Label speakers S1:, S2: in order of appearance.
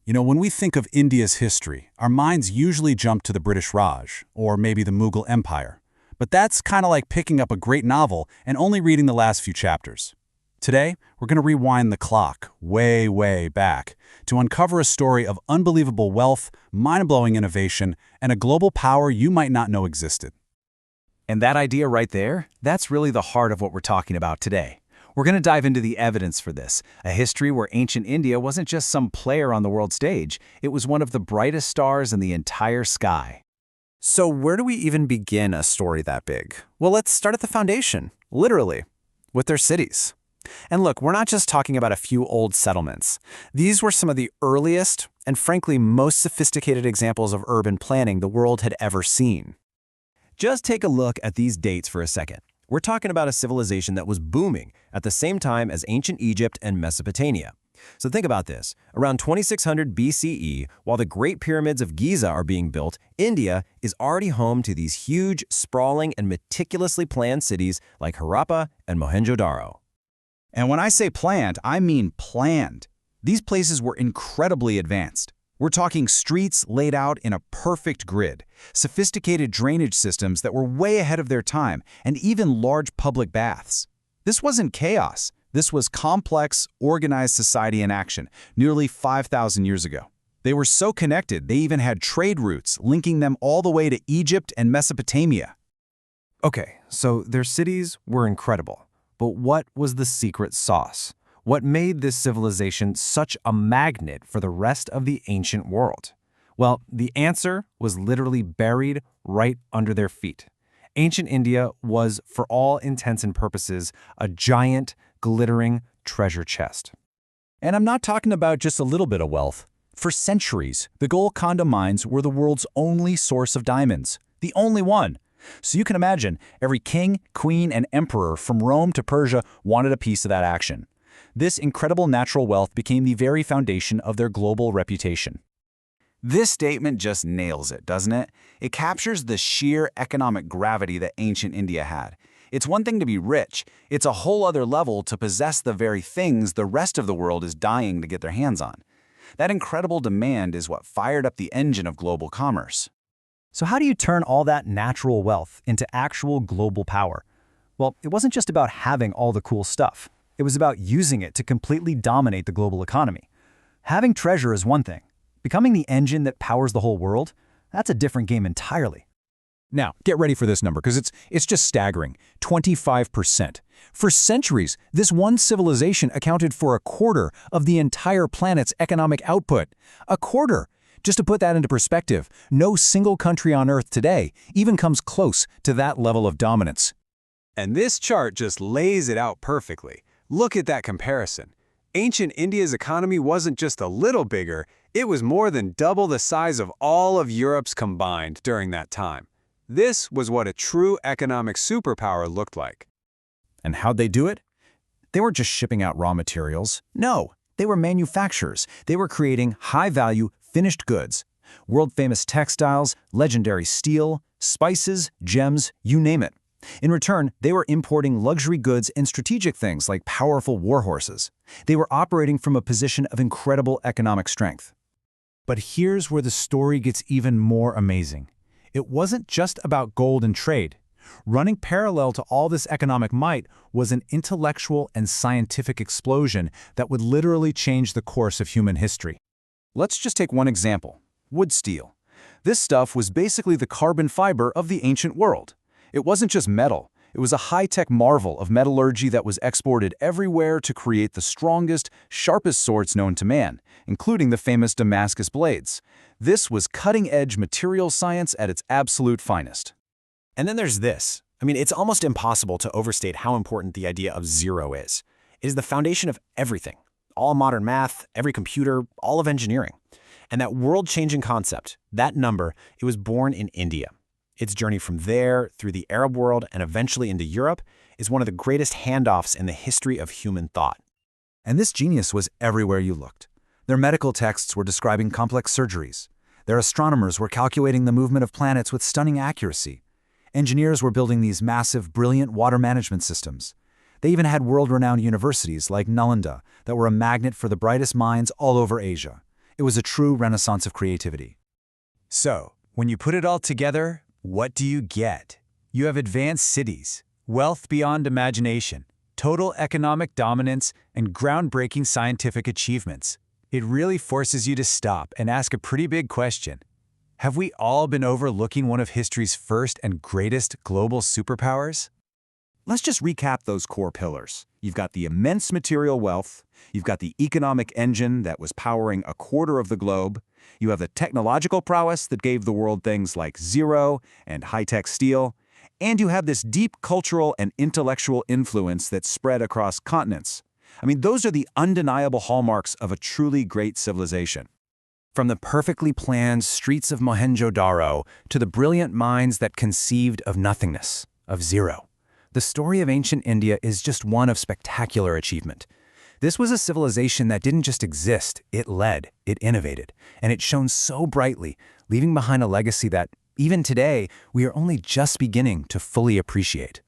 S1: When we think of India's history, our minds usually jump to the British Raj, or maybe the Mughal Empire. But that's kind of like picking up a great novel and only reading the last few chapters. Today, we're going to rewind the clock way, way back to uncover a story of unbelievable wealth, mind-blowing innovation, and a global power you might not know existed.
S2: And that idea right there, that's really the heart of what we're talking about today. We're going to dive into the evidence for this, a history where ancient India wasn't just some player on the world stage, it was one of the brightest stars in the entire sky. So where do we even begin a story that big? Well, let's start at the foundation, literally, with their cities. And look, we're not just talking about a few old settlements. These were some of the earliest and frankly most sophisticated examples of urban planning the world had ever seen. Just take a look at these dates for a second. We're talking about a civilization that was booming at the same time as ancient Egypt and Mesopotamia. So think about this. Around 2600 BCE, while the Great Pyramids of Giza are being built, India is already home to these huge, sprawling, and meticulously planned cities like Harappa and Mohenjo-daro.
S1: And when I say planned, I mean planned. These places were incredibly advanced. We're talking streets laid out in a perfect grid, sophisticated drainage systems that were way ahead of their time, and even large public baths. This wasn't chaos. This was complex, organized society in action, nearly 5,000 years ago. They were so connected, they even had trade routes linking them all the way to Egypt and Mesopotamia.
S2: Okay, so their cities were incredible. But what was the secret sauce? What made this civilization such a magnet for the rest of the ancient world? Well, the answer was literally buried right under their feet. Ancient India was, for all intents and purposes, a giant, glittering treasure chest.
S1: And I'm not talking about just a little bit of wealth. For centuries, the Golconda mines were the world's only source of diamonds, the only one. So you can imagine, every king, queen, and emperor from Rome to Persia wanted a piece of that action. This incredible natural wealth became the very foundation of their global reputation. This statement just nails it, doesn't it? It captures the sheer economic gravity that ancient India had. It's one thing to be rich, it's a whole other level to possess the very things the rest of the world is dying to get their hands on. That incredible demand is what fired up the engine of global commerce.
S2: So how do you turn all that natural wealth into actual global power? Well, it wasn't just about having all the cool stuff. It was about using it to completely dominate the global economy. Having treasure is one thing. Becoming the engine that powers the whole world, that's a different game entirely.
S1: Now, get ready for this number, because it's just staggering. 25%. For centuries, this one civilization accounted for a quarter of the entire planet's economic output. A quarter! Just to put that into perspective, no single country on Earth today even comes close to that level of dominance.
S3: And this chart just lays it out perfectly. Look at that comparison. Ancient India's economy wasn't just a little bigger, it was more than double the size of all of Europe's combined during that time. This was what a true economic superpower looked like.
S1: And how'd they do it? They weren't just shipping out raw materials. No, they were manufacturers. They were creating high-value, finished goods. World-famous textiles, legendary steel, spices, gems, you name it. In return, they were importing luxury goods and strategic things like powerful war horses. They were operating from a position of incredible economic strength. But here's where the story gets even more amazing. It wasn't just about gold and trade. Running parallel to all this economic might was an intellectual and scientific explosion that would literally change the course of human history. Let's just take one example, wood steel. This stuff was basically the carbon fiber of the ancient world. It wasn't just metal, it was a high-tech marvel of metallurgy that was exported everywhere to create the strongest, sharpest swords known to man, including the famous Damascus blades. This was cutting-edge material science at its absolute finest.
S2: And then there's this. It's almost impossible to overstate how important the idea of zero is. It is the foundation of everything. All modern math, every computer, all of engineering. And that world-changing concept, that number, it was born in India. Its journey from there, through the Arab world, and eventually into Europe, is one of the greatest handoffs in the history of human thought.
S1: And this genius was everywhere you looked. Their medical texts were describing complex surgeries. Their astronomers were calculating the movement of planets with stunning accuracy. Engineers were building these massive, brilliant water management systems. They even had world-renowned universities like Nalanda that were a magnet for the brightest minds all over Asia.
S2: It was a true renaissance of creativity.
S3: So, when you put it all together, what do you get? You have advanced cities, wealth beyond imagination, total economic dominance, and groundbreaking scientific achievements. It really forces you to stop and ask a pretty big question. Have we all been overlooking one of history's first and greatest global superpowers?
S2: Let's just recap those core pillars. You've got the immense material wealth, you've got the economic engine that was powering a quarter of the globe, you have the technological prowess that gave the world things like zero and high-tech steel, and you have this deep cultural and intellectual influence that spread across continents. I mean, those are the undeniable hallmarks of a truly great civilization. From the perfectly planned streets of Mohenjo-Daro to the brilliant minds that conceived of nothingness, of zero. The story of ancient India is just one of spectacular achievement. This was a civilization that didn't just exist, it led, it innovated, and it shone so brightly, leaving behind a legacy that, even today, we are only just beginning to fully appreciate.